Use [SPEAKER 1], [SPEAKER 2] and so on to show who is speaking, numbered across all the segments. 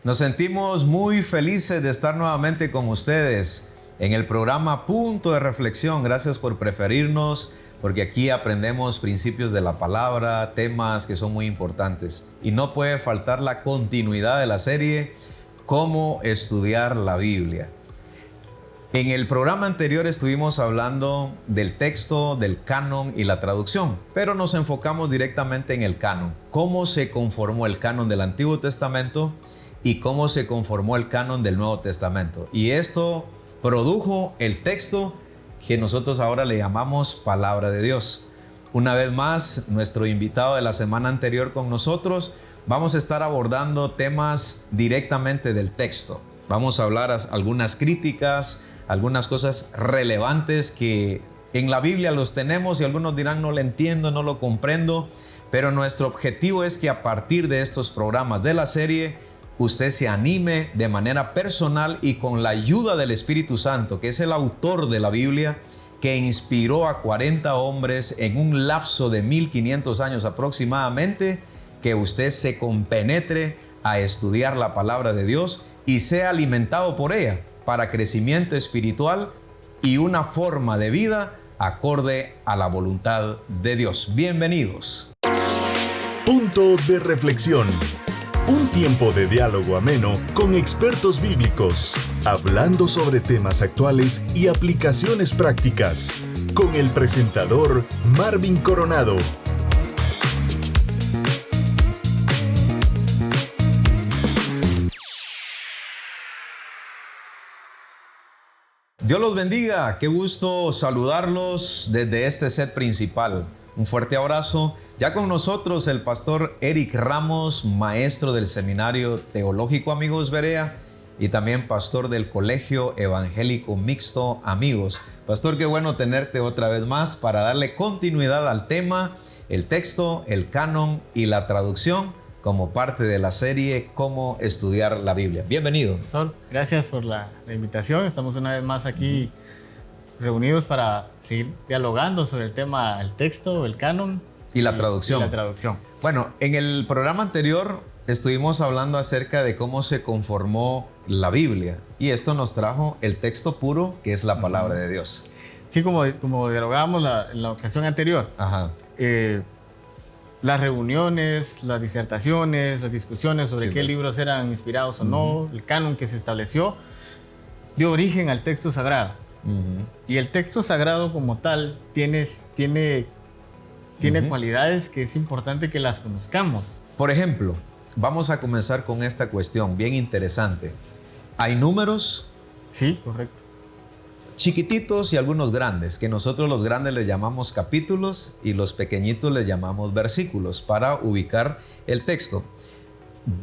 [SPEAKER 1] Nos sentimos muy felices de estar nuevamente con ustedes en el programa Punto de Reflexión. Gracias por preferirnos, porque aquí aprendemos principios de la palabra, temas que son muy importantes. Y no puede faltar la continuidad de la serie Cómo estudiar la Biblia. En el programa anterior estuvimos hablando del texto, del canon y la traducción, pero nos enfocamos directamente en el canon. Cómo se conformó el canon del Antiguo Testamento y cómo se conformó el canon del Nuevo Testamento. Y esto produjo el texto que nosotros ahora le llamamos Palabra de Dios. Una vez más, nuestro invitado de la semana anterior con nosotros, vamos a estar abordando temas directamente del texto. Vamos a hablar algunas críticas, algunas cosas relevantes que en la Biblia los tenemos y algunos dirán no lo entiendo, no lo comprendo, pero nuestro objetivo es que a partir de estos programas de la serie usted se anime de manera personal y con la ayuda del Espíritu Santo, que es el autor de la Biblia, que inspiró a 40 hombres en un lapso de 1500 años aproximadamente, que usted se compenetre a estudiar la palabra de Dios y sea alimentado por ella para crecimiento espiritual y una forma de vida acorde a la voluntad de Dios. Bienvenidos.
[SPEAKER 2] Punto de reflexión. Un tiempo de diálogo ameno con expertos bíblicos, hablando sobre temas actuales y aplicaciones prácticas, con el presentador Marvin Coronado.
[SPEAKER 1] Dios los bendiga, qué gusto saludarlos desde este set principal. Un fuerte abrazo. Ya con nosotros el pastor Eric Ramos, maestro del Seminario Teológico Amigos Berea y también pastor del Colegio Evangélico Mixto Amigos. Pastor, qué bueno tenerte otra vez más para darle continuidad al tema, el texto, el canon y la traducción como parte de la serie Cómo estudiar la Biblia. Bienvenido.
[SPEAKER 3] Sol, gracias por la invitación. Estamos una vez más aquí reunidos para seguir dialogando sobre el tema, el texto, el canon
[SPEAKER 1] y la traducción. Bueno, en el programa anterior estuvimos hablando acerca de cómo se conformó la Biblia y esto nos trajo el texto puro, que es la palabra de Dios.
[SPEAKER 3] Sí, como dialogábamos en la ocasión anterior.
[SPEAKER 1] Ajá.
[SPEAKER 3] Las reuniones, las disertaciones, las discusiones sobre qué libros eran inspirados o no, el canon que se estableció, dio origen al texto sagrado. Y el texto sagrado como tal tiene cualidades que es importante que las conozcamos.
[SPEAKER 1] Por ejemplo, vamos a comenzar con esta cuestión bien interesante. ¿Hay números?
[SPEAKER 3] Sí, correcto.
[SPEAKER 1] Chiquititos y algunos grandes, que nosotros los grandes les llamamos capítulos y los pequeñitos les llamamos versículos para ubicar el texto.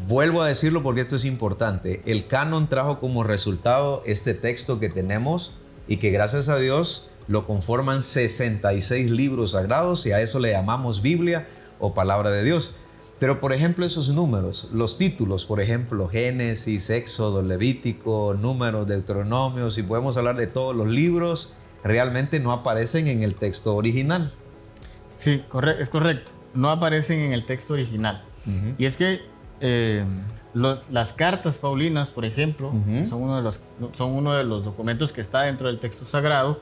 [SPEAKER 1] Vuelvo a decirlo porque esto es importante. El canon trajo como resultado este texto que tenemos y que gracias a Dios lo conforman 66 libros sagrados y a eso le llamamos Biblia o Palabra de Dios. Pero por ejemplo esos números, los títulos, por ejemplo Génesis, Éxodo, Levítico, Números, Deuteronomio, si podemos hablar de todos los libros, realmente no aparecen en el texto original.
[SPEAKER 3] Sí, es correcto, no aparecen en el texto original. Y es que las cartas paulinas, por ejemplo, son uno de los documentos que está dentro del texto sagrado.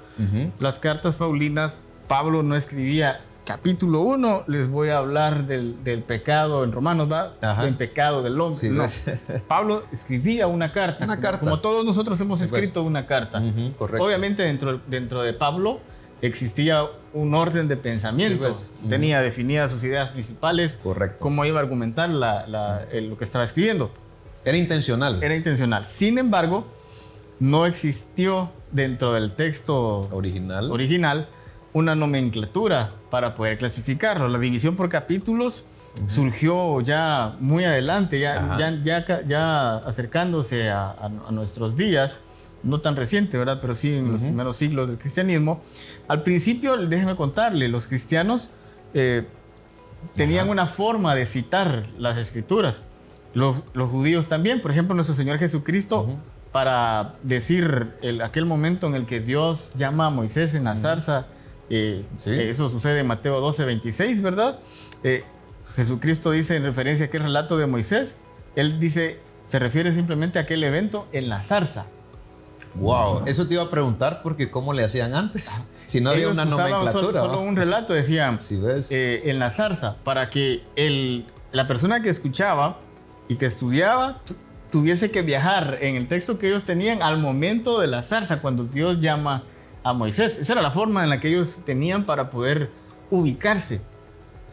[SPEAKER 3] Las cartas paulinas, Pablo no escribía capítulo 1, les voy a hablar del pecado en Romanos, ¿va? Del pecado del hombre. Sí, no. Pablo escribía una carta. Como todos nosotros hemos escrito una carta.
[SPEAKER 1] Correcto.
[SPEAKER 3] Obviamente dentro de Pablo existía un orden de pensamiento. Tenía definidas sus ideas principales.
[SPEAKER 1] Correcto.
[SPEAKER 3] Cómo iba a argumentar lo que estaba escribiendo.
[SPEAKER 1] Era intencional.
[SPEAKER 3] Era intencional. Sin embargo, no existió dentro del texto original una nomenclatura para poder clasificarlo. La división por capítulos surgió ya muy adelante, ya acercándose a nuestros días, no tan reciente, ¿verdad? Pero sí en los primeros siglos del cristianismo. Al principio, déjeme contarle, los cristianos tenían una forma de citar las escrituras. Los judíos también. Por ejemplo, nuestro Señor Jesucristo, para decir aquel momento en el que Dios llama a Moisés en la zarza, eso sucede en Mateo 12:26, ¿verdad? Jesucristo dice en referencia a aquel relato de Moisés, él dice, se refiere simplemente a aquel evento en la zarza.
[SPEAKER 1] Wow, eso te iba a preguntar porque ¿cómo le hacían antes? Si no había una nomenclatura.
[SPEAKER 3] Solo un relato, decían,
[SPEAKER 1] ¿Sí ves?
[SPEAKER 3] en la zarza, para que la persona que escuchaba y que estudiaba tuviese que viajar en el texto que ellos tenían al momento de la zarza, cuando Dios llama a Moisés. Esa era la forma en la que ellos tenían para poder ubicarse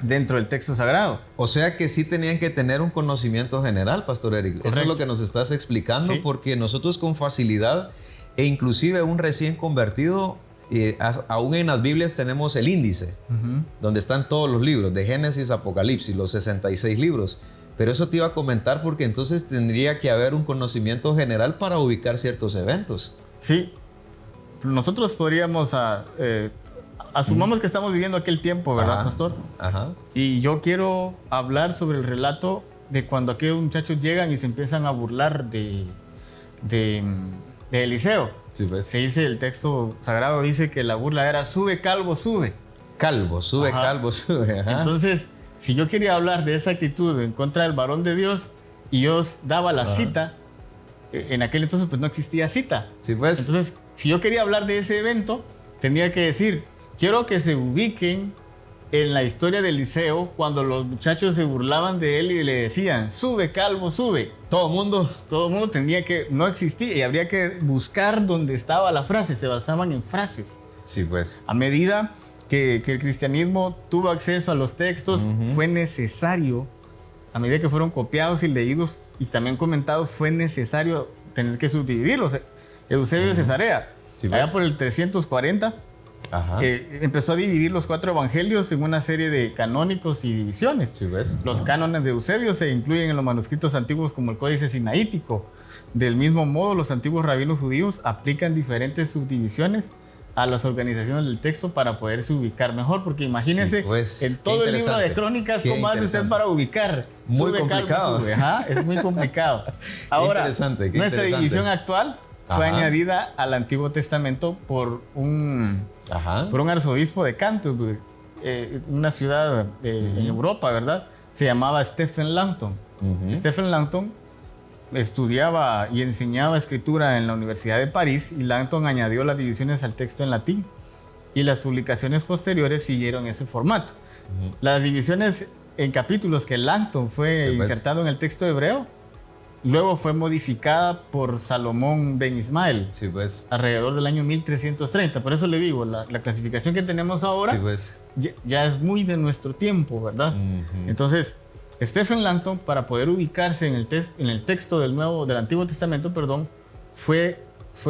[SPEAKER 3] dentro del texto sagrado.
[SPEAKER 1] O sea que sí tenían que tener un conocimiento general, Pastor Eric. Correcto. Eso es lo que nos estás explicando, sí. Porque nosotros con facilidad, e inclusive un recién convertido, aún en las Biblias tenemos el índice, donde están todos los libros, de Génesis, Apocalipsis, los 66 libros. Pero eso te iba a comentar porque entonces tendría que haber un conocimiento general para ubicar ciertos eventos.
[SPEAKER 3] Sí. Nosotros podríamos... asumamos que estamos viviendo aquel tiempo, ¿verdad, pastor?
[SPEAKER 1] Ajá.
[SPEAKER 3] Y yo quiero hablar sobre el relato de cuando aquellos muchachos llegan y se empiezan a burlar de Eliseo.
[SPEAKER 1] Sí, pues.
[SPEAKER 3] Se dice, el texto sagrado dice que la burla era sube, calvo, sube.
[SPEAKER 1] Calvo, sube, calvo, sube. Ajá.
[SPEAKER 3] Entonces, si yo quería hablar de esa actitud en contra del varón de Dios y yo daba la cita, en aquel entonces pues no existía cita.
[SPEAKER 1] Sí, pues.
[SPEAKER 3] Entonces, si yo quería hablar de ese evento, tenía que decir, quiero que se ubiquen en la historia de Eliseo cuando los muchachos se burlaban de él y le decían, sube, calvo, sube.
[SPEAKER 1] Todo el mundo
[SPEAKER 3] tendría que, no existía y habría que buscar dónde estaba la frase, se basaban en frases.
[SPEAKER 1] Sí, pues.
[SPEAKER 3] A medida que el cristianismo tuvo acceso a los textos, fue necesario, a medida que fueron copiados y leídos y también comentados, fue necesario tener que subdividirlos. Eusebio de Cesarea,
[SPEAKER 1] sí,
[SPEAKER 3] allá por el 340, empezó a dividir los 4 evangelios en una serie de canónicos y divisiones.
[SPEAKER 1] Sí, ves.
[SPEAKER 3] Los cánones de Eusebio se incluyen en los manuscritos antiguos como el Códice Sinaítico. Del mismo modo, los antiguos rabinos judíos aplican diferentes subdivisiones a las organizaciones del texto para poderse ubicar mejor, porque imagínense,
[SPEAKER 1] pues,
[SPEAKER 3] en todo el libro de Crónicas, ¿cómo hace usted para ubicar?
[SPEAKER 1] Muy complicado.
[SPEAKER 3] Es muy complicado. Ahora, nuestra división actual fue añadida al Antiguo Testamento por un arzobispo de Canterbury, una ciudad en Europa, ¿verdad? Se llamaba Stephen Langton. Stephen Langton estudiaba y enseñaba escritura en la Universidad de París y Langton añadió las divisiones al texto en latín y las publicaciones posteriores siguieron ese formato. Las divisiones en capítulos que Langton fue insertado en el texto hebreo, luego fue modificada por Salomón Ben Ismael alrededor del año 1330. Por eso le digo, la clasificación que tenemos ahora ya es muy de nuestro tiempo, ¿verdad? Entonces, Stephen Langton, para poder ubicarse en el texto del Antiguo Testamento, fue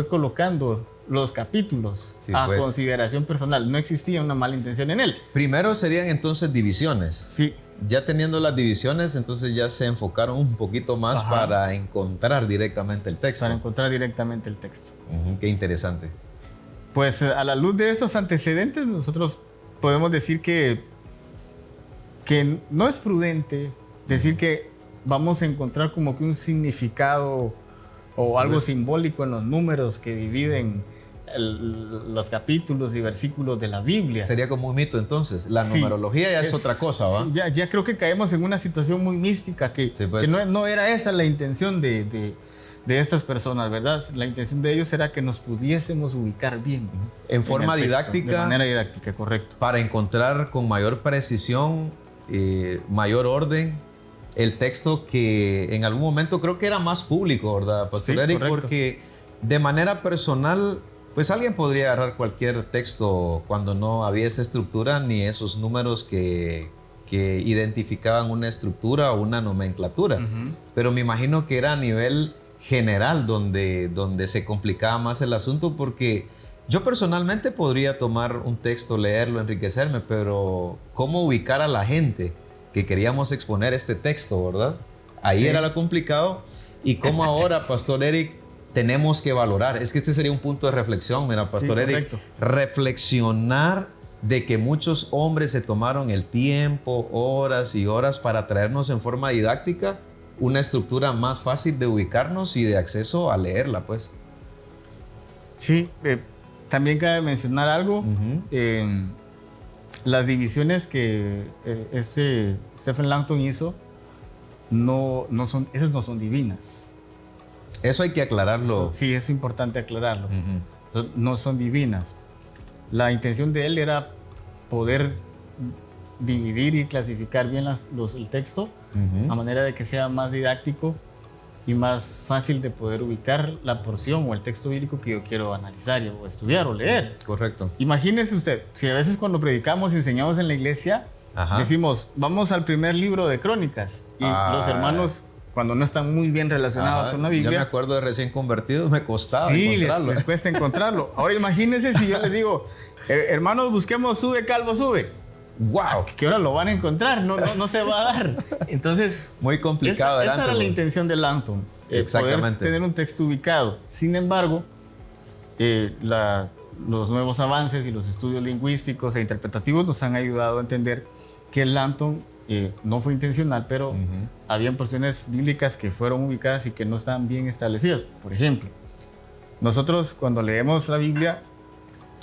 [SPEAKER 3] colocando los capítulos a consideración personal. No existía una mala intención en él.
[SPEAKER 1] Primero serían entonces divisiones.
[SPEAKER 3] Sí.
[SPEAKER 1] Ya teniendo las divisiones, entonces ya se enfocaron un poquito más para encontrar directamente el texto.
[SPEAKER 3] Para encontrar directamente el texto.
[SPEAKER 1] Qué interesante.
[SPEAKER 3] Pues a la luz de esos antecedentes, nosotros podemos decir que no es prudente decir que vamos a encontrar como que un significado o algo simbólico en los números que dividen los capítulos y versículos de la Biblia.
[SPEAKER 1] Sería como un mito entonces. La numerología ya es otra cosa, ¿va?
[SPEAKER 3] Sí, ya creo que caemos en una situación muy mística que no era esa la intención de estas personas, ¿verdad? La intención de ellos era que nos pudiésemos ubicar bien.
[SPEAKER 1] En forma didáctica.
[SPEAKER 3] De manera didáctica, correcto.
[SPEAKER 1] Para encontrar con mayor precisión, mayor orden, el texto que en algún momento creo que era más público, ¿verdad, Pastor Eric?
[SPEAKER 3] Correcto.
[SPEAKER 1] Porque de manera personal, pues alguien podría agarrar cualquier texto cuando no había esa estructura ni esos números que identificaban una estructura o una nomenclatura. Pero me imagino que era a nivel general donde se complicaba más el asunto, porque yo personalmente podría tomar un texto, leerlo, enriquecerme, pero ¿cómo ubicar a la gente que queríamos exponer este texto, verdad? Ahí era lo complicado. Y cómo ahora, Pastor Eric, tenemos que valorar. Es que este sería un punto de reflexión, mira, Pastor Eric. Reflexionar de que muchos hombres se tomaron el tiempo, horas y horas para traernos en forma didáctica una estructura más fácil de ubicarnos y de acceso a leerla, pues.
[SPEAKER 3] Sí, también cabe mencionar algo. Las divisiones que Stephen Langton hizo esas no son divinas.
[SPEAKER 1] Eso hay que aclararlo.
[SPEAKER 3] Sí, es importante aclararlo. No son divinas. La intención de él era poder dividir y clasificar bien el texto a manera de que sea más didáctico y más fácil de poder ubicar la porción o el texto bíblico que yo quiero analizar o estudiar o leer.
[SPEAKER 1] Correcto.
[SPEAKER 3] Imagínese usted, si a veces cuando predicamos y enseñamos en la iglesia, decimos, vamos al primer libro de Crónicas, y los hermanos, cuando no están muy bien relacionados con la Biblia...
[SPEAKER 1] Yo me acuerdo de recién convertidos, me costaba encontrarlo.
[SPEAKER 3] Les cuesta encontrarlo. Ahora imagínense si yo les digo, hermanos, busquemos Sube, Calvo, Sube.
[SPEAKER 1] ¡Wow!
[SPEAKER 3] ¿Qué hora lo van a encontrar? No se va a dar. Entonces...
[SPEAKER 1] Muy complicado.
[SPEAKER 3] Esa era la intención de Langton.
[SPEAKER 1] Exactamente.
[SPEAKER 3] Poder tener un texto ubicado. Sin embargo, los nuevos avances y los estudios lingüísticos e interpretativos nos han ayudado a entender que Langton no fue intencional, pero habían porciones bíblicas que fueron ubicadas y que no estaban bien establecidas. Por ejemplo, nosotros cuando leemos la Biblia,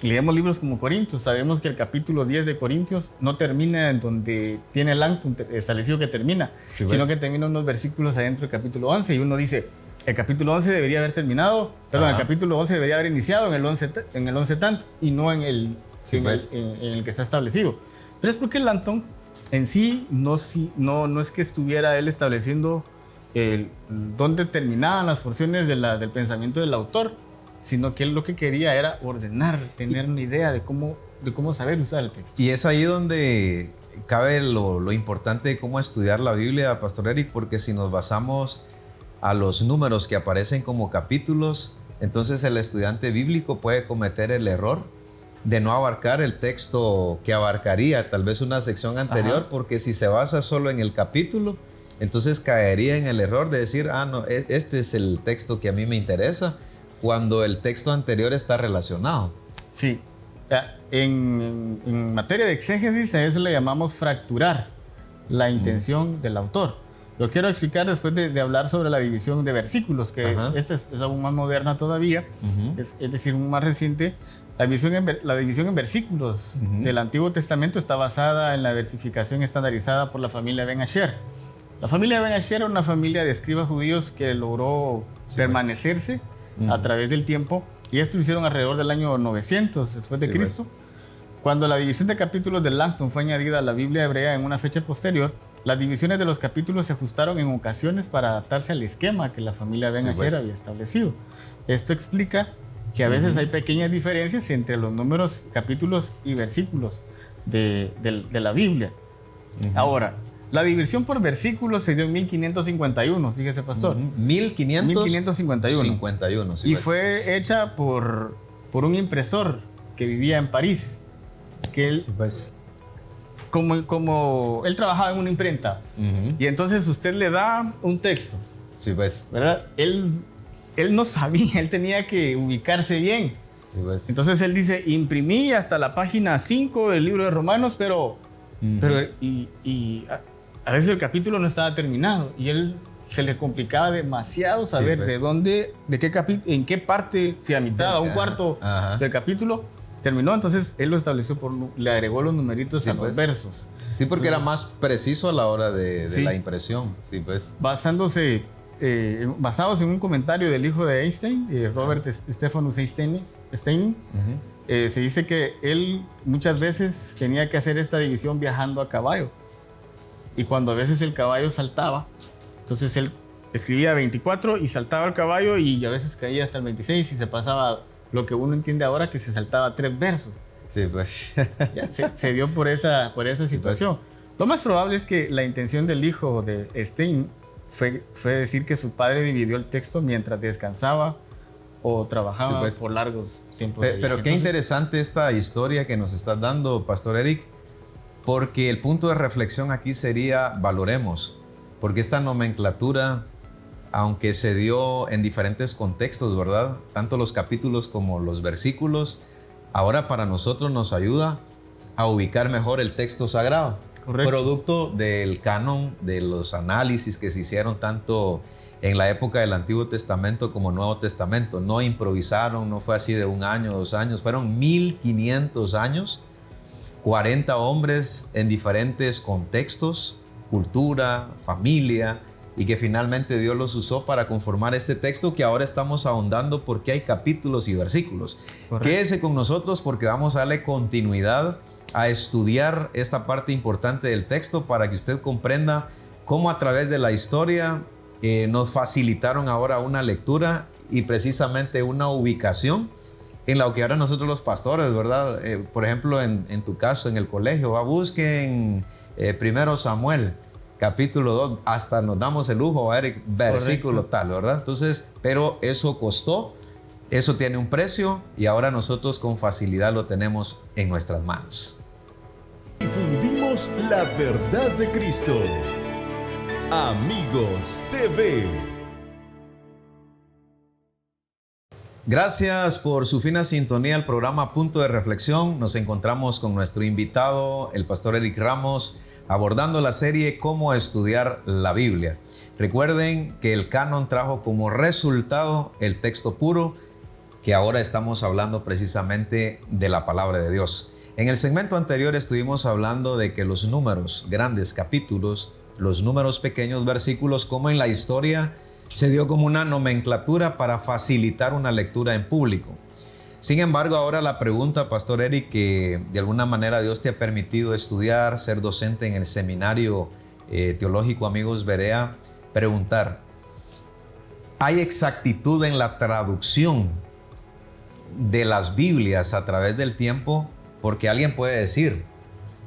[SPEAKER 3] leemos libros como Corintios, sabemos que el capítulo 10 de Corintios no termina en donde tiene Langton establecido que termina, sino que termina unos versículos adentro del capítulo 11 y uno dice, el capítulo 11 debería haber terminado, perdón, el capítulo 11 debería haber iniciado en el 11 tanto y no en el que está establecido. Pero es porque Langton en sí no es que estuviera él estableciendo dónde terminaban las porciones del pensamiento del autor, sino que él lo que quería era ordenar, tener una idea de cómo saber usar el texto.
[SPEAKER 1] Y es ahí donde cabe lo importante de cómo estudiar la Biblia, Pastor Eric, porque si nos basamos a los números que aparecen como capítulos, entonces el estudiante bíblico puede cometer el error de no abarcar el texto que abarcaría tal vez una sección anterior, porque si se basa solo en el capítulo, entonces caería en el error de decir, no, este es el texto que a mí me interesa, cuando el texto anterior está relacionado.
[SPEAKER 3] Sí. En materia de exégesis, a eso le llamamos fracturar la intención del autor. Lo quiero explicar después de hablar sobre la división de versículos, que esta es aún más moderna todavía, es decir, más reciente. La división en versículos del Antiguo Testamento está basada en la versificación estandarizada por la familia Ben Asher. La familia Ben Asher era una familia de escribas judíos que logró permanecerse a través del tiempo, y esto lo hicieron alrededor del año 900 después de Cristo. Cuando la división de capítulos de Langton fue añadida a la Biblia hebrea en una fecha posterior, las divisiones de los capítulos se ajustaron en ocasiones para adaptarse al esquema que la familia Ben Asher había establecido. Esto explica que a veces hay pequeñas diferencias entre los números, capítulos y versículos de la Biblia. Ahora, la división por versículos se dio en 1551, fíjese, pastor.
[SPEAKER 1] 1551.
[SPEAKER 3] Y fue hecha por un impresor que vivía en París. Que él, como él trabajaba en una imprenta, y entonces usted le da un texto, ¿verdad? Él no sabía, él tenía que ubicarse bien. Entonces él dice, imprimí hasta la página 5 del libro de Romanos, pero a veces el capítulo no estaba terminado y él se le complicaba demasiado saber de dónde, en qué parte, si a mitad o un cuarto del capítulo terminó. Entonces él lo estableció, le agregó los numeritos a los versos.
[SPEAKER 1] Sí, porque era más preciso a la hora de la impresión.
[SPEAKER 3] Basados en un comentario del hijo de Einstein, Robert Stephanus Einstein, se dice que él muchas veces tenía que hacer esta división viajando a caballo. Y cuando a veces el caballo saltaba, entonces él escribía 24 y saltaba el caballo, y a veces caía hasta el 26 y se pasaba lo que uno entiende ahora, que se saltaba 3 versos. Ya, se dio por esa situación. Lo más probable es que la intención del hijo de Stein fue decir que su padre dividió el texto mientras descansaba o trabajaba por largos tiempos.
[SPEAKER 1] Pero qué interesante esta historia que nos estás dando, Pastor Eric, porque el punto de reflexión aquí sería, valoremos, porque esta nomenclatura, aunque se dio en diferentes contextos, ¿verdad? Tanto los capítulos como los versículos, ahora para nosotros nos ayuda a ubicar mejor el texto sagrado.
[SPEAKER 3] Correcto.
[SPEAKER 1] Producto del canon, de los análisis que se hicieron tanto en la época del Antiguo Testamento como Nuevo Testamento. No improvisaron, no fue así de 1 año, 2 años, fueron 1500 años, 40 hombres en diferentes contextos, cultura, familia, y que finalmente Dios los usó para conformar este texto que ahora estamos ahondando porque hay capítulos y versículos. Correcto. Quédese con nosotros porque vamos a darle continuidad a estudiar esta parte importante del texto para que usted comprenda cómo a través de la historia nos facilitaron ahora una lectura y precisamente una ubicación en lo que ahora nosotros los pastores, ¿verdad? Por ejemplo, en tu caso, en el colegio, busquen 1 Samuel, capítulo 2, hasta nos damos el lujo, Eric, versículo correcto. Tal, ¿verdad? Entonces, pero eso costó, eso tiene un precio y ahora nosotros con facilidad lo tenemos en nuestras manos.
[SPEAKER 2] Difundimos la verdad de Cristo. Amigos TV.
[SPEAKER 1] Gracias por su fina sintonía al programa Punto de Reflexión. Nos encontramos con nuestro invitado, el pastor Eric Ramos, abordando la serie Cómo estudiar la Biblia. Recuerden que el canon trajo como resultado el texto puro, que ahora estamos hablando precisamente de la palabra de Dios. En el segmento anterior estuvimos hablando de que los números, grandes capítulos, los números pequeños, versículos, como en la historia, se dio como una nomenclatura para facilitar una lectura en público. Sin embargo, ahora la pregunta, Pastor Eric, que de alguna manera Dios te ha permitido estudiar, ser docente en el seminario teológico Amigos Berea, preguntar, ¿hay exactitud en la traducción de las Biblias a través del tiempo? Porque alguien puede decir,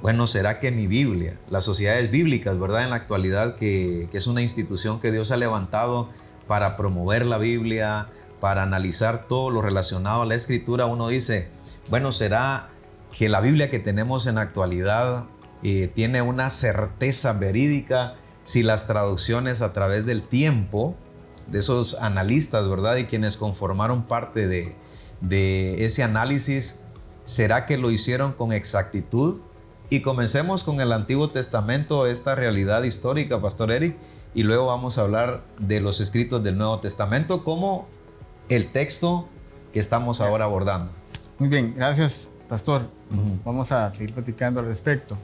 [SPEAKER 1] bueno, ¿será que mi Biblia, las sociedades bíblicas, verdad, en la actualidad, que es una institución que Dios ha levantado para promover la Biblia, para analizar todo lo relacionado a la Escritura, uno dice, bueno, ¿será que la Biblia que tenemos en la actualidad tiene una certeza verídica si las traducciones a través del tiempo, de esos analistas, verdad, y quienes conformaron parte de ese análisis, ¿será que lo hicieron con exactitud? Y comencemos con el Antiguo Testamento, esta realidad histórica, Pastor Eric, y luego vamos a hablar de los escritos del Nuevo Testamento como el texto que estamos ahora abordando.
[SPEAKER 3] Muy bien, gracias, Pastor. Vamos a seguir platicando al respecto.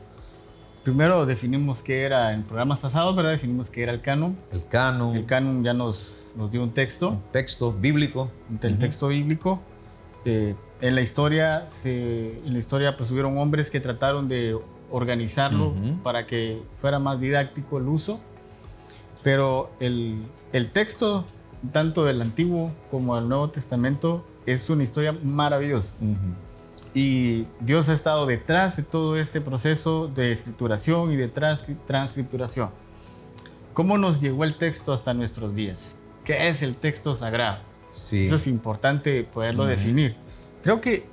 [SPEAKER 3] Primero definimos qué era, en programas pasados, ¿verdad? Definimos qué era el canon.
[SPEAKER 1] El canon.
[SPEAKER 3] El canon ya nos dio un texto.
[SPEAKER 1] Un texto bíblico.
[SPEAKER 3] El texto bíblico. En la historia pues hubieron hombres que trataron de organizarlo para que fuera más didáctico el uso, pero el texto tanto del Antiguo como del Nuevo Testamento es una historia maravillosa. Y Dios ha estado detrás de todo este proceso de escrituración y de transcripturación. ¿Cómo nos llegó el texto hasta nuestros días? ¿Qué es el texto sagrado?
[SPEAKER 1] Sí.
[SPEAKER 3] Eso es importante poderlo definir. Creo que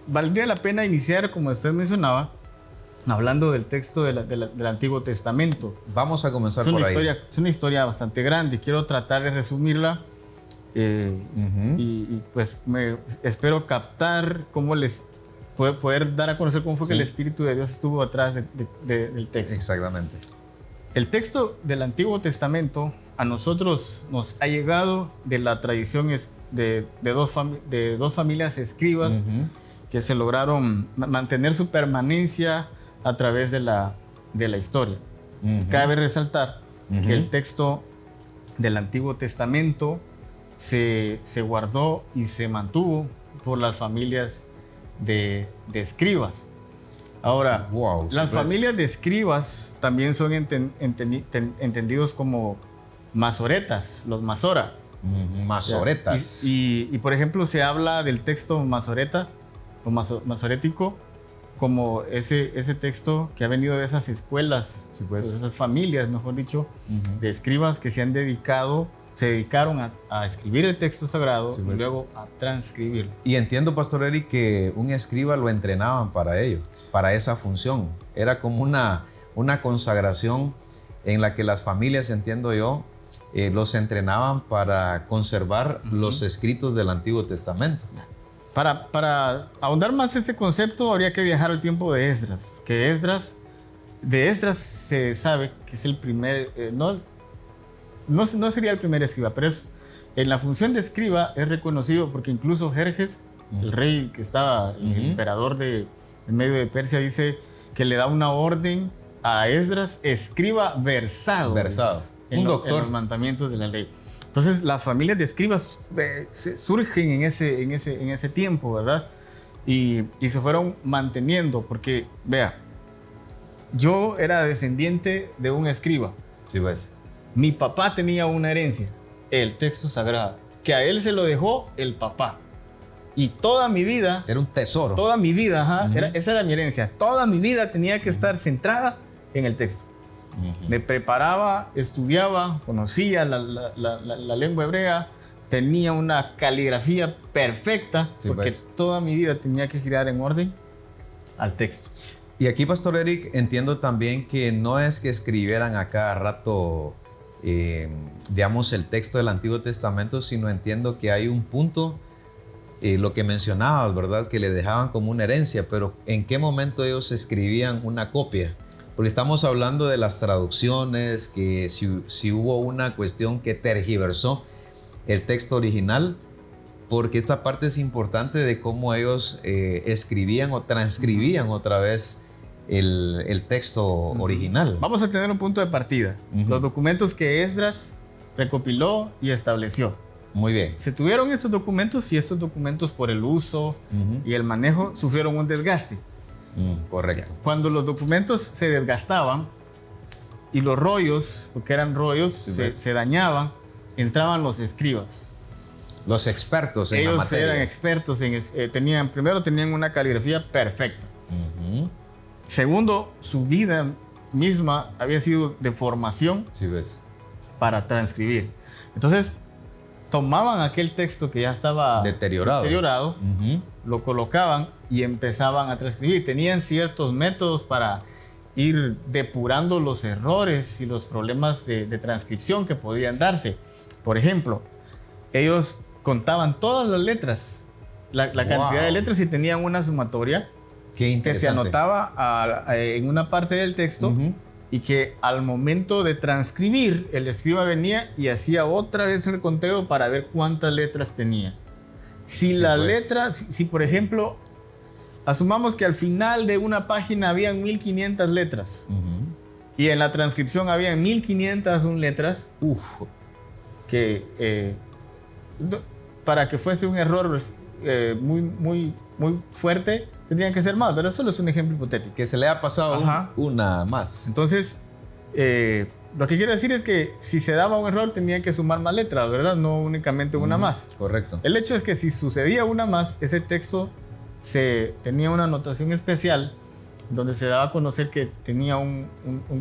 [SPEAKER 3] valdría la pena iniciar, como usted mencionaba, hablando del texto del Antiguo Testamento.
[SPEAKER 1] Vamos a comenzar por ahí.
[SPEAKER 3] Es una historia bastante grande. Quiero tratar de resumirla y pues espero captar cómo les poder dar a conocer cómo fue que el Espíritu de Dios estuvo atrás del texto.
[SPEAKER 1] Exactamente.
[SPEAKER 3] El texto del Antiguo Testamento a nosotros nos ha llegado de la tradición de dos familias escribas que se lograron mantener su permanencia a través de la historia. Cabe resaltar que el texto del Antiguo Testamento se guardó y se mantuvo por las familias de escribas. Ahora, las familias de escribas también son entendidos como masoretas, los masora.
[SPEAKER 1] Masoretas.
[SPEAKER 3] Y por ejemplo, se habla del texto masoreta o masorético como ese texto que ha venido de esas escuelas, de esas familias, mejor dicho, de escribas que se dedicaron a escribir el texto sagrado y luego a transcribirlo.
[SPEAKER 1] Y entiendo, Pastor Eric, que un escriba lo entrenaban para ello, para esa función. Era como una consagración en la que las familias, entiendo yo, los entrenaban para conservar los escritos del Antiguo Testamento.
[SPEAKER 3] Para ahondar más este concepto, habría que viajar al tiempo de Esdras. Que de Esdras se sabe que es el primer, no sería el primer escriba, pero en la función de escriba es reconocido porque incluso Jerjes, el rey que estaba, el emperador en medio de Persia, dice que le da una orden a Esdras, escriba versado. en los mandamientos de la ley. Entonces, las familias de escribas surgen en ese tiempo, ¿verdad? Y se fueron manteniendo, porque, vea, yo era descendiente de un escriba.
[SPEAKER 1] Sí, pues.
[SPEAKER 3] Mi papá tenía una herencia, el texto sagrado, que a él se lo dejó el papá. Y toda mi vida...
[SPEAKER 1] Era un tesoro.
[SPEAKER 3] Toda mi vida, ajá, esa era mi herencia. Toda mi vida tenía que estar centrada en el texto. Me preparaba, estudiaba, conocía la lengua hebrea, tenía una caligrafía perfecta, sí, porque pues, toda mi vida tenía que girar en orden al texto.
[SPEAKER 1] Y aquí, Pastor Eric, entiendo también que no es que escribieran a cada rato, digamos, el texto del Antiguo Testamento, sino entiendo que hay un punto, lo que mencionabas, ¿verdad? Que le dejaban como una herencia, pero ¿en qué momento ellos escribían una copia? Porque estamos hablando de las traducciones, que si hubo una cuestión que tergiversó el texto original, porque esta parte es importante de cómo ellos escribían o transcribían otra vez el texto original.
[SPEAKER 3] Vamos a tener un punto de partida. Los documentos que Esdras recopiló y estableció.
[SPEAKER 1] Muy bien.
[SPEAKER 3] Se tuvieron estos documentos y estos documentos por el uso y el manejo sufrieron un desgaste.
[SPEAKER 1] Correcto.
[SPEAKER 3] Cuando los documentos se desgastaban y los rollos, porque eran rollos, sí, se dañaban, entraban los escribas.
[SPEAKER 1] Los expertos en la materia.
[SPEAKER 3] Ellos eran expertos primero tenían una caligrafía perfecta. Segundo, su vida misma había sido de formación,
[SPEAKER 1] sí, ves,
[SPEAKER 3] para transcribir. Entonces, tomaban aquel texto que ya estaba deteriorado, lo colocaban y empezaban a transcribir. Tenían ciertos métodos para ir depurando los errores y los problemas de transcripción que podían darse. Por ejemplo, ellos contaban todas las letras, la cantidad de letras, y tenían una sumatoria que se anotaba en una parte del texto, y que al momento de transcribir, el escriba venía y hacía otra vez el conteo para ver cuántas letras tenía. Si por ejemplo, asumamos que al final de una página habían 1500 letras y en la transcripción habían 1501 letras, para que fuese un error muy fuerte, tendrían que ser más, pero solo es un ejemplo hipotético.
[SPEAKER 1] Que se le ha pasado una más.
[SPEAKER 3] Entonces, lo que quiero decir es que si se daba un error, tenían que sumar más letras, ¿verdad? No únicamente una más.
[SPEAKER 1] Correcto.
[SPEAKER 3] El hecho es que si sucedía una más, ese texto tenía una anotación especial donde se daba a conocer que tenía un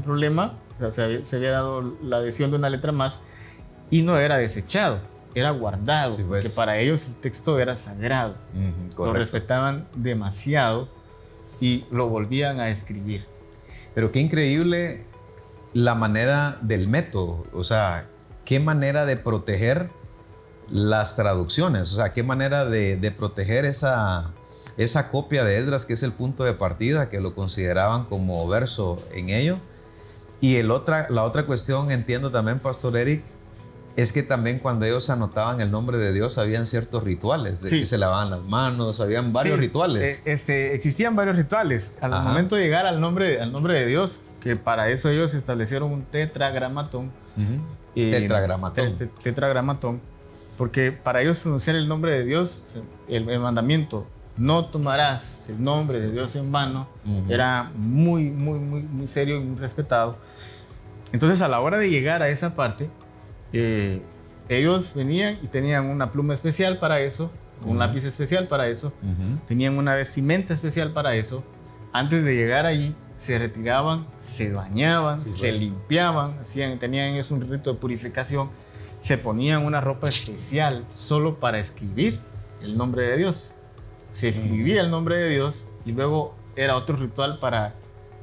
[SPEAKER 3] problema, o sea, se había dado la adición de una letra más, y no era desechado, era guardado, sí, pues, porque para ellos el texto era sagrado. Lo respetaban demasiado y lo volvían a escribir.
[SPEAKER 1] Pero qué increíble la manera del método, o sea, qué manera de proteger las traducciones, o sea, qué manera de proteger esa copia de Esdras, que es el punto de partida, que lo consideraban como verso en ello. Y la otra cuestión, entiendo también, Pastor Eric, es que también cuando ellos anotaban el nombre de Dios, habían ciertos rituales, de que se lavaban las manos, habían varios rituales.
[SPEAKER 3] Existían varios rituales. Al momento de llegar al nombre de Dios, que para eso ellos establecieron un tetragramatón. Tetragramatón. Porque para ellos pronunciar el nombre de Dios, el mandamiento, no tomarás el nombre de Dios en vano, era muy serio y muy respetado. Entonces, a la hora de llegar a esa parte, ellos venían y tenían una pluma especial para eso, un lápiz especial para eso, tenían una vestimenta especial para eso. Antes de llegar allí, se retiraban, se bañaban, se limpiaban, tenían eso, un rito de purificación, se ponían una ropa especial solo para escribir el nombre de Dios. Se escribía el nombre de Dios y luego era otro ritual para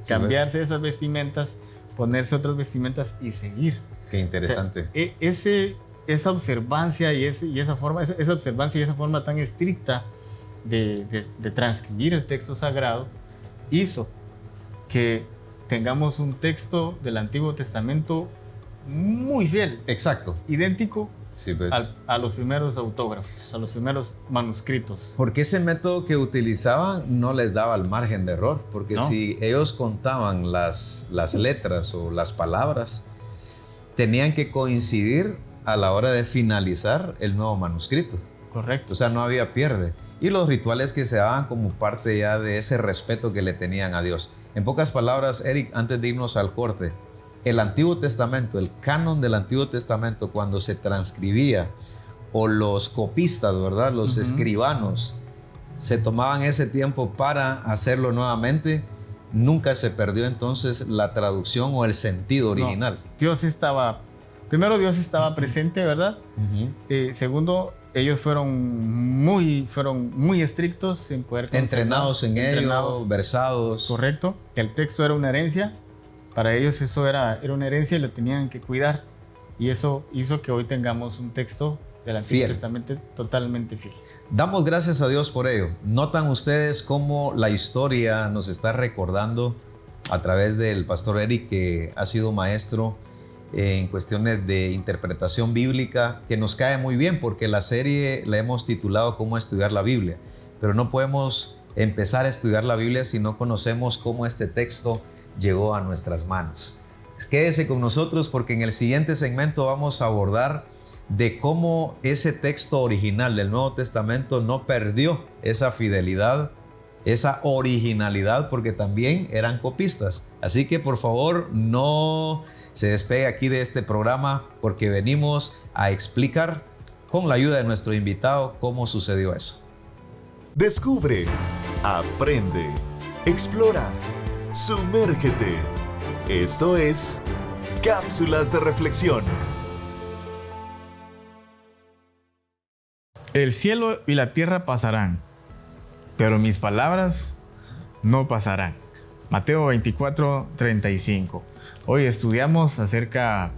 [SPEAKER 3] cambiarse esas vestimentas, ponerse otras vestimentas y seguir.
[SPEAKER 1] Qué interesante.
[SPEAKER 3] O sea, esa observancia y esa forma tan estricta de transcribir el texto sagrado hizo que tengamos un texto del Antiguo Testamento muy fiel.
[SPEAKER 1] Exacto.
[SPEAKER 3] Idéntico,
[SPEAKER 1] sí, pues,
[SPEAKER 3] a los primeros autógrafos, a los primeros manuscritos.
[SPEAKER 1] Porque ese método que utilizaban no les daba el margen de error. Porque si ellos contaban las letras o las palabras, tenían que coincidir a la hora de finalizar el nuevo manuscrito.
[SPEAKER 3] Correcto.
[SPEAKER 1] O sea, no había pierde. Y los rituales que se daban como parte ya de ese respeto que le tenían a Dios. En pocas palabras, Eric, antes de irnos al corte, el Antiguo Testamento, el canon del Antiguo Testamento, cuando se transcribía, o los copistas, ¿verdad? Los escribanos, se tomaban ese tiempo para hacerlo nuevamente, nunca se perdió entonces la traducción o el sentido original.
[SPEAKER 3] No, Dios estaba presente, ¿verdad? Segundo, ellos fueron muy estrictos en poder
[SPEAKER 1] entrenados en ello, versados.
[SPEAKER 3] Correcto. Que el texto era una herencia. Para ellos eso era una herencia y lo tenían que cuidar. Y eso hizo que hoy tengamos un texto del Antiguo Testamento totalmente fiel.
[SPEAKER 1] Damos gracias a Dios por ello. Notan ustedes cómo la historia nos está recordando a través del pastor Eric, que ha sido maestro en cuestiones de interpretación bíblica, que nos cae muy bien porque la serie la hemos titulado Cómo estudiar la Biblia. Pero no podemos empezar a estudiar la Biblia si no conocemos cómo este texto llegó a nuestras manos. Quédese con nosotros porque en el siguiente segmento vamos a abordar de cómo ese texto original del Nuevo Testamento no perdió esa fidelidad, esa originalidad, porque también eran copistas. Así que por favor no se despegue aquí de este programa porque venimos a explicar con la ayuda de nuestro invitado cómo sucedió eso.
[SPEAKER 2] Descubre, aprende, explora, sumérgete. Esto es Cápsulas de Reflexión.
[SPEAKER 3] El cielo y la tierra pasarán, pero mis palabras no pasarán. Mateo 24:35. Hoy estudiamos acerca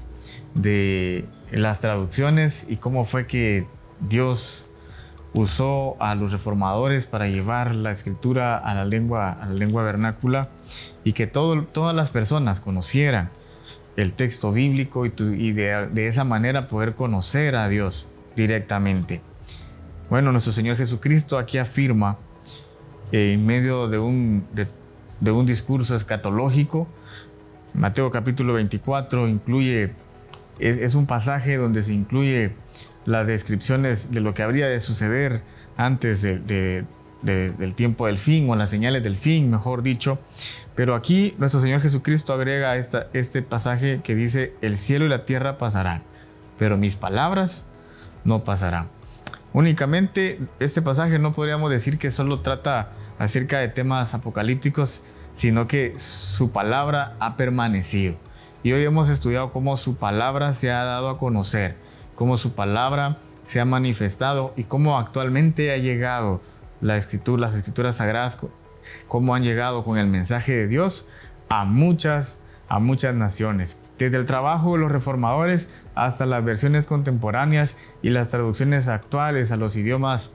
[SPEAKER 3] de las traducciones y cómo fue que Dios usó a los reformadores para llevar la escritura a la lengua vernácula y que todas las personas conocieran el texto bíblico y de esa manera poder conocer a Dios directamente. Bueno, nuestro Señor Jesucristo aquí afirma, en medio de un discurso escatológico, Mateo capítulo 24 es un pasaje donde se incluye las descripciones de lo que habría de suceder antes del tiempo del fin, o las señales del fin, mejor dicho. Pero aquí nuestro Señor Jesucristo agrega este pasaje que dice: el cielo y la tierra pasarán, pero mis palabras no pasarán. Únicamente este pasaje no podríamos decir que solo trata acerca de temas apocalípticos, sino que su palabra ha permanecido. Y hoy hemos estudiado cómo su palabra se ha dado a conocer, cómo su palabra se ha manifestado y cómo actualmente ha llegado las escrituras sagradas, cómo han llegado con el mensaje de Dios a muchas naciones. Desde el trabajo de los reformadores hasta las versiones contemporáneas y las traducciones actuales a los idiomas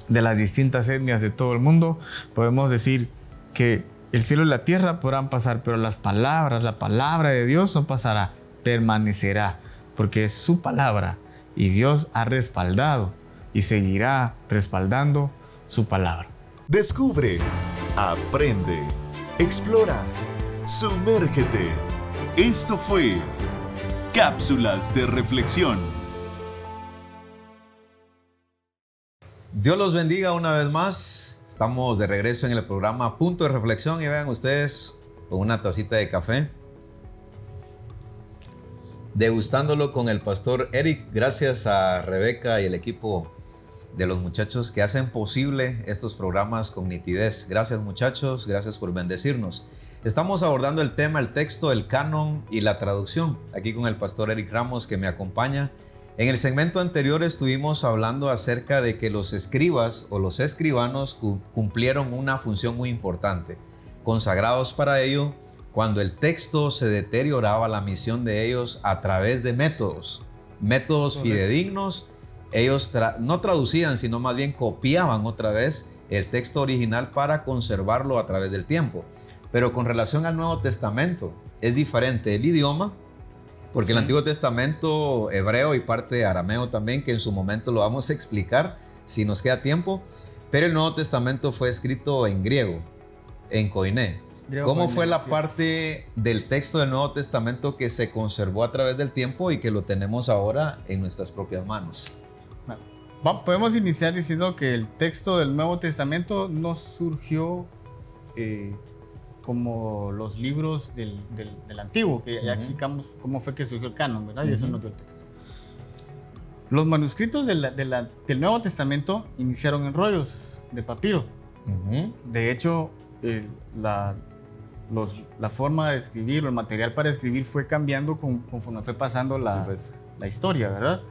[SPEAKER 3] de las distintas etnias de todo el mundo, podemos decir que el cielo y la tierra podrán pasar, pero la palabra de Dios no pasará, permanecerá, porque es su palabra y Dios ha respaldado y seguirá respaldando su palabra.
[SPEAKER 2] Descubre, aprende, explora, sumérgete. Esto fue Cápsulas de Reflexión.
[SPEAKER 1] Dios los bendiga una vez más. Estamos de regreso en el programa Punto de Reflexión y vean ustedes con una tacita de café, degustándolo con el pastor Eric. Gracias a Rebeca y el equipo de los muchachos que hacen posible estos programas con nitidez. Gracias muchachos, gracias por bendecirnos. Estamos abordando el tema, el texto, el canon y la traducción, aquí con el pastor Eric Ramos que me acompaña. En el segmento anterior estuvimos hablando acerca de que los escribas o los escribanos cumplieron una función muy importante, consagrados para ello. Cuando el texto se deterioraba, la misión de ellos a través de métodos fidedignos, ellos no traducían, sino más bien copiaban otra vez el texto original para conservarlo a través del tiempo. Pero con relación al Nuevo Testamento es diferente el idioma, porque el Antiguo Testamento hebreo y parte de arameo también, que en su momento lo vamos a explicar si nos queda tiempo, pero el Nuevo Testamento fue escrito en griego, en koiné. ¿Cómo fue la parte del texto del Nuevo Testamento que se conservó a través del tiempo y que lo tenemos ahora en nuestras propias manos?
[SPEAKER 3] Podemos iniciar diciendo que el texto del Nuevo Testamento no surgió como los libros del Antiguo, que ya explicamos cómo fue que surgió el canon, ¿verdad? Y eso nos dio el texto. Los manuscritos del Nuevo Testamento iniciaron en rollos de papiro. De hecho, la forma de escribir o el material para escribir fue cambiando conforme fue pasando la historia, ¿verdad?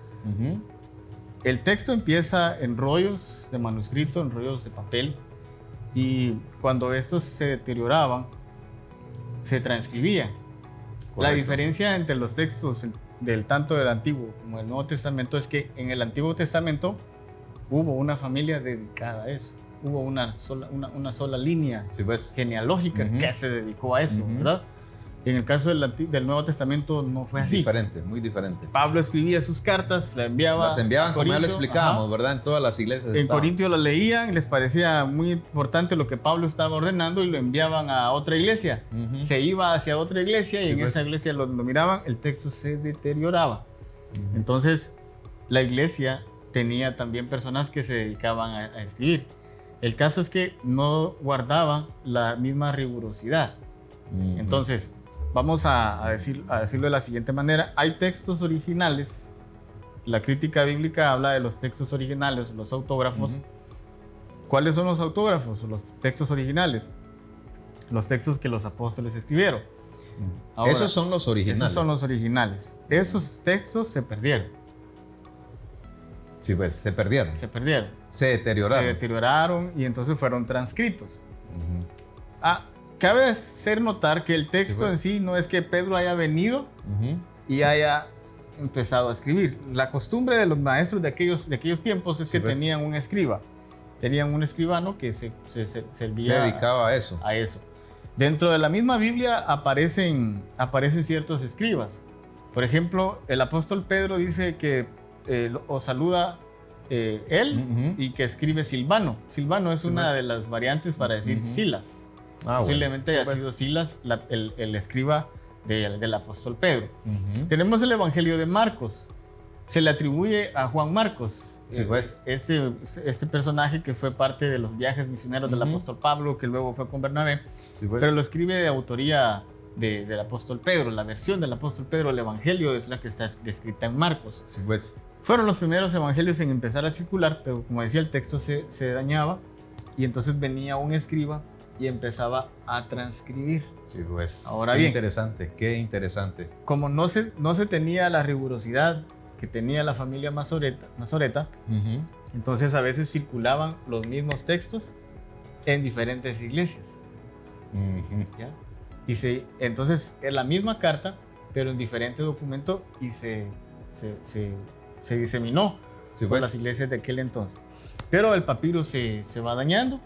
[SPEAKER 3] El texto empieza en rollos de manuscrito, en rollos de papel, y cuando estos se deterioraban, se transcribían. Correcto. La diferencia entre los textos tanto del Antiguo como del Nuevo Testamento es que en el Antiguo Testamento hubo una familia dedicada a eso. Hubo una sola línea genealógica que se dedicó a eso, ¿verdad? En el caso del Nuevo Testamento no fue así.
[SPEAKER 1] Muy diferente.
[SPEAKER 3] Pablo escribía sus cartas, las enviaban
[SPEAKER 1] como ya lo explicábamos, ¿verdad? En todas las iglesias.
[SPEAKER 3] En Corintio las leían, les parecía muy importante lo que Pablo estaba ordenando y lo enviaban a otra iglesia. Se iba hacia otra iglesia y en esa iglesia lo miraban, el texto se deterioraba. Entonces, la iglesia tenía también personas que se dedicaban a escribir. El caso es que no guardaba la misma rigurosidad. Entonces, vamos a decirlo de la siguiente manera. Hay textos originales. La crítica bíblica habla de los textos originales, los autógrafos. ¿Cuáles son los autógrafos? Los textos originales. Los textos que los apóstoles escribieron. Ahora,
[SPEAKER 1] esos son los originales.
[SPEAKER 3] Esos son los originales. Esos textos se perdieron.
[SPEAKER 1] Sí, pues, se perdieron. Se
[SPEAKER 3] deterioraron y entonces fueron transcritos. Cabe hacer notar que el texto en sí no es que Pedro haya venido y haya empezado a escribir. La costumbre de los maestros de aquellos tiempos es que tenían un escriba. Tenían un escribano que se
[SPEAKER 1] dedicaba a eso.
[SPEAKER 3] Dentro de la misma Biblia aparecen ciertos escribas. Por ejemplo, el apóstol Pedro dice que os saluda él y que escribe Silvano. Silvano es una de las variantes para decir Silas. Posiblemente haya sido Silas el escriba del apóstol Pedro. Tenemos el Evangelio de Marcos. Se le atribuye a Juan Marcos, este personaje que fue parte de los viajes misioneros del apóstol Pablo, que luego fue con Bernabé, pero lo escribe de autoría del apóstol Pedro. La versión del apóstol Pedro, el Evangelio, es la que está descrita en Marcos. Fueron los primeros evangelios en empezar a circular, pero como decía, el texto se dañaba y entonces venía un escriba y empezaba a transcribir. Ahora bien,
[SPEAKER 1] qué interesante.
[SPEAKER 3] Como no se tenía la rigurosidad que tenía la familia Masoreta, entonces a veces circulaban los mismos textos en diferentes iglesias. ¿Ya? Entonces es la misma carta, pero en diferente documento y se diseminó por las iglesias de aquel entonces. Pero el papiro se va dañando.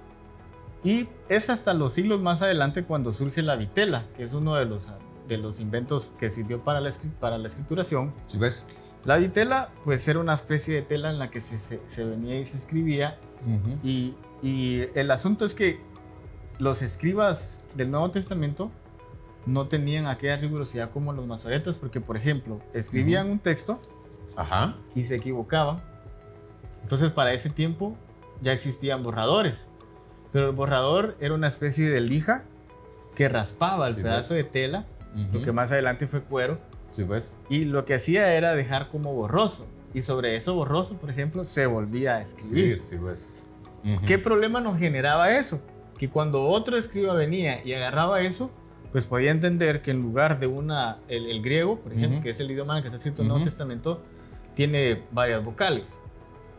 [SPEAKER 3] Y es hasta los siglos más adelante cuando surge la vitela, que es uno de los inventos que sirvió para la escrituración. La vitela, pues, era una especie de tela en la que se venía y se escribía. Y el asunto es que los escribas del Nuevo Testamento no tenían aquella rigurosidad como los masoretas, porque, por ejemplo, escribían un texto y se equivocaban. Entonces, para ese tiempo ya existían borradores. Pero el borrador era una especie de lija que raspaba el pedazo de tela, lo que más adelante fue cuero, y lo que hacía era dejar como borroso. Y sobre eso borroso, por ejemplo, se volvía a escribir. ¿Qué problema nos generaba eso? Que cuando otro escriba venía y agarraba eso, pues podía entender que en lugar de el griego, por ejemplo, que es el idioma en el que está escrito el Nuevo Testamento, tiene varias vocales.